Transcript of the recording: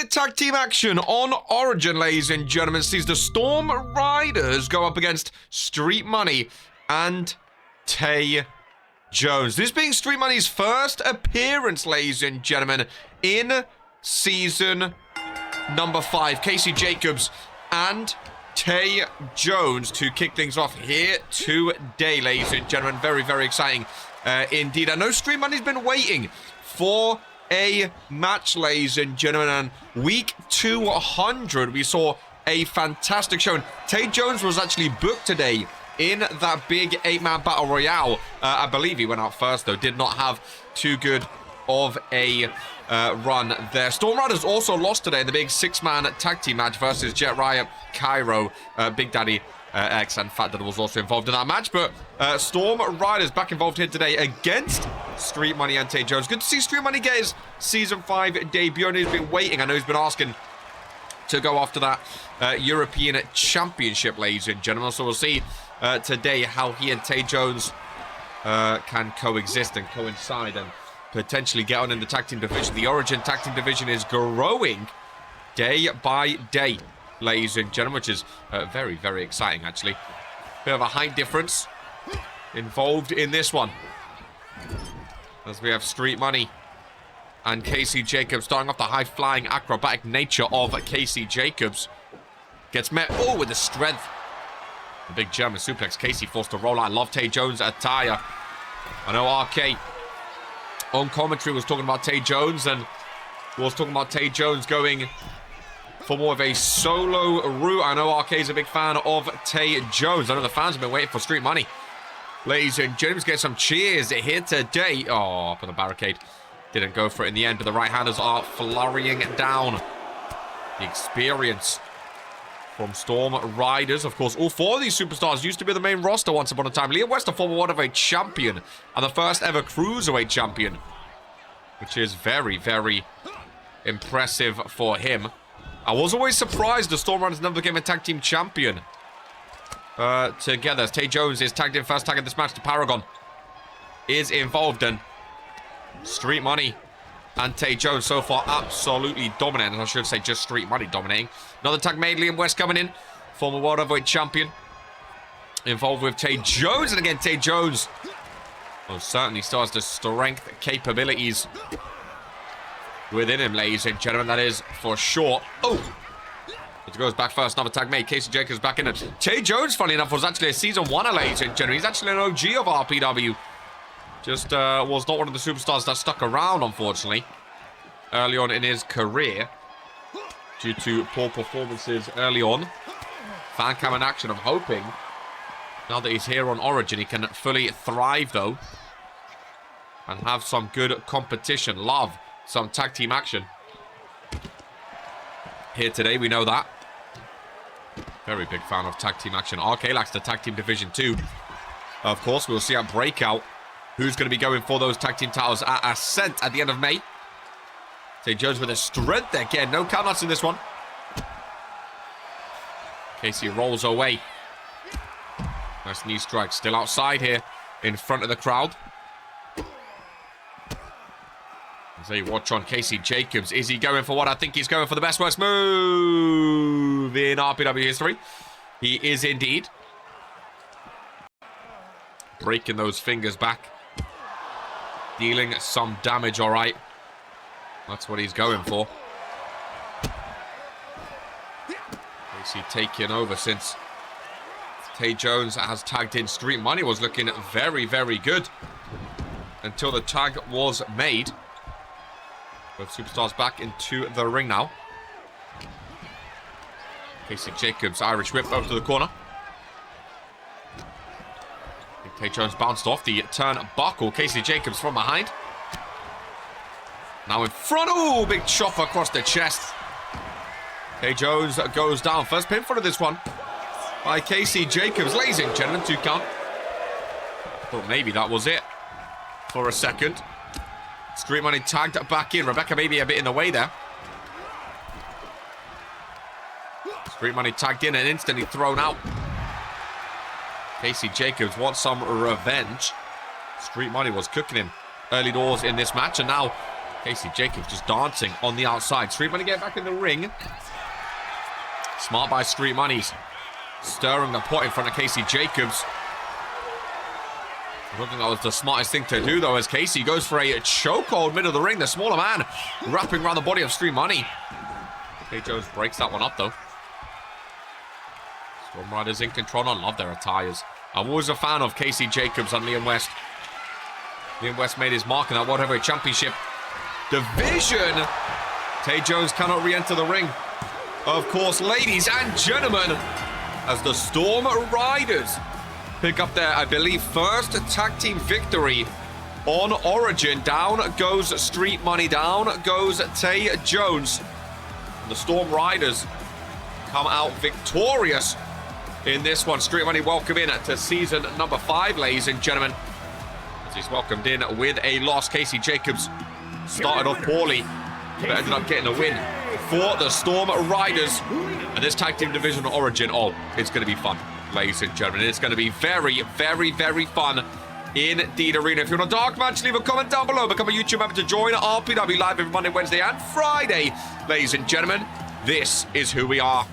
tag team action on Origyn, ladies and gentlemen, sees the Storm Riders go up against Street Money and TAY Jones. This being Street Money's first appearance, ladies and gentlemen, in season number 5. Casey Jacobs and TAY Jones to kick things off here today, ladies and gentlemen. Very, very exciting indeed. I know Street Money's been waiting for a match, ladies and gentlemen, and week 200 we saw a fantastic show. And TAY Jones was actually booked today in that big 8-man battle royale. I believe he went out first, though. Did not have too good of a run there. Storm Riders also lost today in the big 6-man tag team match versus Jet Riot, Cairo, Big Daddy X, and Fat Dad was also involved in that match. But Storm Riders back involved here today against Street Money and TAY Jones. Good to see Street Money get his Season 5 debut. He's been waiting. I know he's been asking to go after that European Championship, ladies and gentlemen. So we'll see today how he and TAY Jones can coexist and coincide and potentially get on in the tag team division. The Origyn tag team division is growing day by day, ladies and gentlemen, which is very, very exciting, actually. Bit of a height difference involved in this one, as we have Street Money and Casey Jacobs starting off. The high-flying acrobatic nature of Casey Jacobs gets met, with the strength. The big German suplex. Casey forced to roll out. I love TAY Jones' attire. I know RK on commentary was talking about TAY Jones, and was talking about TAY Jones going for more of a solo route. I know RK is a big fan of TAY Jones. I know the fans have been waiting for Street Money. Ladies and gentlemen, get some cheers here today. Oh, up on the barricade. Didn't go for it in the end, but the right-handers are flurrying down. The experience from Storm Riders. Of course, all 4 of these superstars used to be the main roster once upon a time. Liam West, a former World champion, and the first ever Cruiserweight champion, which is very, very impressive for him. I was always surprised the Storm Riders never became a tag team champion together. TAY Jones is tagged in first tag in this match. The Paragon is involved, and Street Money and TAY Jones so far absolutely dominating. I should say just Street Money dominating. Another tag made. Liam West coming in, former World Heavyweight champion, involved with TAY Jones. And again, TAY Jones certainly still has the strength capabilities within him, ladies and gentlemen. That is for sure. It goes back first. Another tag made. Casey Jacobs back in it. TAY Jones, funny enough, was actually a Season 1, ladies and gentlemen. He's actually an OG of RPW. Just was not one of the superstars that stuck around, unfortunately, early on in his career due to poor performances early on. Fan cam in action. I'm hoping now that he's here on Origyn, he can fully thrive, though, and have some good competition. Love some tag team action here today. We know that. Very big fan of tag team action. RK likes the tag team division too. Of course, we'll see at Breakout who's going to be going for those tag team titles at Ascent at the end of May. TAY Jones with a strength again. No countouts in this one. Casey rolls away. Nice knee strike. Still outside here in front of the crowd. As they watch on Casey Jacobs. Is he going for what? I think he's going for the best worst move in RPW history. He is indeed. Breaking those fingers back. Dealing some damage, all right. That's what he's going for. Casey taking over since TAY Jones has tagged in. Street Money was looking very, very good until the tag was made. Both superstars back into the ring now. Casey Jacobs, Irish whip over to the corner. TAY Jones bounced off the turnbuckle. Casey Jacobs from behind. Now in front. Oh, big chop across the chest. TAY Jones goes down. First pinfall of this one by Casey Jacobs. Ladies and gentlemen, 2 count. Thought maybe that was it for a second. Street Money tagged back in. Rebecca maybe a bit in the way there. Street Money tagged in and instantly thrown out. Casey Jacobs wants some revenge. Street Money was cooking him early doors in this match, and now Casey Jacobs just dancing on the outside. Street Money get back in the ring. Smart by Street Money's stirring the pot in front of Casey Jacobs. I don't think that was the smartest thing to do, though, as Casey goes for a chokehold middle of the ring. The smaller man wrapping around the body of Street Money. Tay Jones breaks that one up, though. Storm Riders in control. I love their attires. I'm always a fan of Casey Jacobs and Liam West. Liam West made his mark in that World Heavyweight Championship division. Tay Jones cannot re-enter the ring. Of course, ladies and gentlemen, as the Storm Riders pick up their, I believe, first tag team victory on Origyn. Down goes Street Money. Down goes Tay Jones. And the Storm Riders come out victorious in this one. Street Money welcome in to season number 5, ladies and gentlemen. As he's welcomed in with a loss. Casey Jacobs started off poorly, but ended up getting a win for the Storm Riders. And this tag team division on Origyn, oh, it's going to be fun, ladies and gentlemen. It's going to be very, very, very fun in the arena. If you want a dark match, leave a comment down below. Become a YouTube member to join RPW live every Monday, Wednesday, and Friday. Ladies and gentlemen, this is who we are.